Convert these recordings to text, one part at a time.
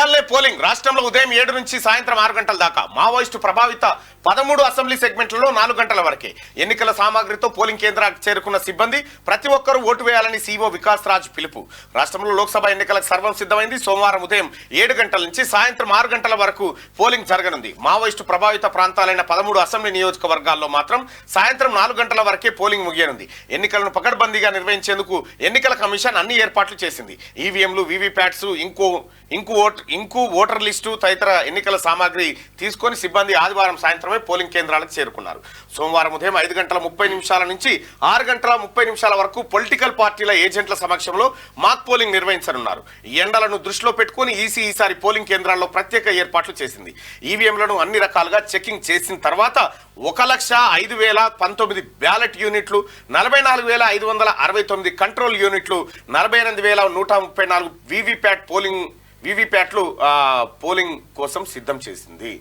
గంటలే పోలింగ్. రాష్ట్రంలో ఉదయం 7 నుంచి సాయంత్రం 6 గంటల దాకా. మావోయిస్టు ప్రభావిత 13 అసెంబ్లీ సెగ్మెంట్లలో 4 గంటల వరకే. ఎన్నికల సామాగ్రితో పోలింగ్ కేంద్రానికి చేరుకున్న సిబ్బంది ప్రతి ఒక్కరూ ఓటు వేయాలని సీఈఓ వికాస్ రాజ్ పిలుపు. రాష్ట్రంలో లోక్సభ ఎన్నికలకు సర్వం సిద్ధమైంది. సోమవారం ఉదయం 7 గంటల నుంచి సాయంత్రం 6 గంటల వరకు పోలింగ్ జరగనుంది. మావోయిస్టు ప్రభావిత ప్రాంతాలైన 13 అసెంబ్లీ నియోజకవర్గాల్లో మాత్రం సాయంత్రం 4 గంటల వరకే పోలింగ్ ముగియనుంది. ఎన్నికలను పకడ్బందీగా నిర్వహించేందుకు ఎన్నికల కమిషన్ అన్ని ఏర్పాట్లు చేసింది. ఈవీఎంలు, వీవీప్యాట్స్, ఇంకు ఓటర్ లిస్టు తదితర ఎన్నికల సామాగ్రి తీసుకొని సిబ్బంది ఆదివారం సాయంత్రమే పోలింగ్ కేంద్రాలకు చేరుకున్నారు. సోమవారం ఉదయం 5 గంటల 30 నిమిషాల నుంచి 6 గంటల 30 నిమిషాల వరకు పొలిటికల్ పార్టీల ఏజెంట్ల సమక్షంలో మాక్ పోలింగ్ నిర్వహించనున్నారు. ఈ ఎండలను దృష్టిలో పెట్టుకుని ఈసారి పోలింగ్ కేంద్రాల్లో ప్రత్యేక ఏర్పాట్లు చేసింది. ఈవీఎంలను అన్ని రకాలుగా చెకింగ్ చేసిన తర్వాత 1,05,019 బ్యాలెట్ యూనిట్లు, 44,569 కంట్రోల్ యూనిట్లు, 48,134 వీవీప్యాట్లు పోలింగ్ కోసం సిద్ధం చేసింది.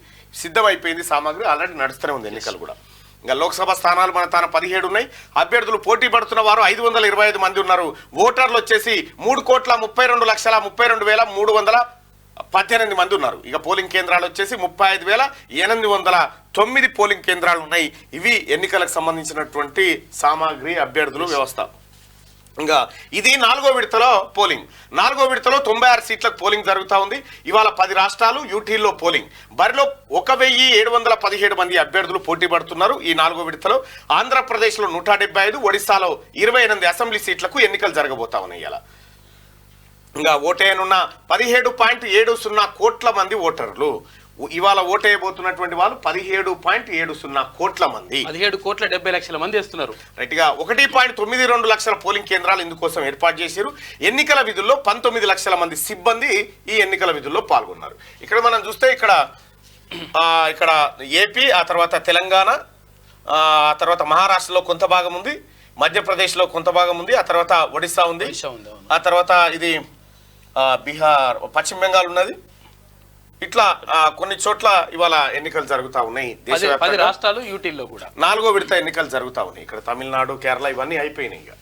సిద్ధమైపోయింది సామాగ్రి, ఆల్రెడీ నడుస్తూనే ఉంది ఎన్నికలు కూడా. ఇంకా లోక్సభ స్థానాలు మన తాను 17 ఉన్నాయి. అభ్యర్థులు పోటీ పడుతున్న వారు 525 మంది ఉన్నారు. ఓటర్లు వచ్చేసి 3,32,32,318 మంది ఉన్నారు. ఇక పోలింగ్ కేంద్రాలు వచ్చేసి 35,809 పోలింగ్ కేంద్రాలు ఉన్నాయి. ఇవి ఎన్నికలకు సంబంధించినటువంటి సామాగ్రి, అభ్యర్థులు, వ్యవస్థ. ఇంకా ఇది 4వ విడతలో పోలింగ్. 4వ విడతలో 96 సీట్లకు పోలింగ్ జరుగుతూ ఉంది. ఇవాళ 10 రాష్ట్రాలు, యూటీల్లో పోలింగ్. బరిలో 1,717 మంది అభ్యర్థులు పోటీ పడుతున్నారు. ఈ 4వ విడతలో ఆంధ్రప్రదేశ్లో 175, ఒడిశాలో 28 అసెంబ్లీ సీట్లకు ఎన్నికలు జరగబోతా ఉన్నాయి. ఇలా ఇంకా ఓటేయనున్న 17.70 కోట్ల మంది ఓటర్లు. ఇవాళ ఓటేయబోతున్నటువంటి వాళ్ళు 17.70 కోట్ల మంది. 17,70,00,000 మంది వేస్తున్నారు. రైట్ గా 1.92 లక్షల పోలింగ్ కేంద్రాలు ఇందుకోసం ఏర్పాటు చేశారు. ఎన్నికల విధుల్లో 19 లక్షల మంది సిబ్బంది ఈ ఎన్నికల విధుల్లో పాల్గొన్నారు. ఇక్కడ మనం చూస్తే ఇక్కడ ఏపీ, ఆ తర్వాత తెలంగాణ, ఆ తర్వాత మహారాష్ట్రలో కొంత భాగం ఉంది, మధ్యప్రదేశ్లో కొంత భాగం ఉంది, ఆ తర్వాత ఒడిశా ఉంది, ఆ తర్వాత ఇది బీహార్, పశ్చిమ బెంగాల్ ఉన్నది. ఇట్లా కొన్ని చోట్ల ఇవాళ ఎన్నికలు జరుగుతూ ఉన్నాయి. 10 రాష్ట్రాలు, యూటీల్లో కూడా 4వ విడత ఎన్నికలు జరుగుతూ ఉన్నాయి. ఇక్కడ తమిళనాడు, కేరళ ఇవన్నీ అయిపోయినాయి. ఇక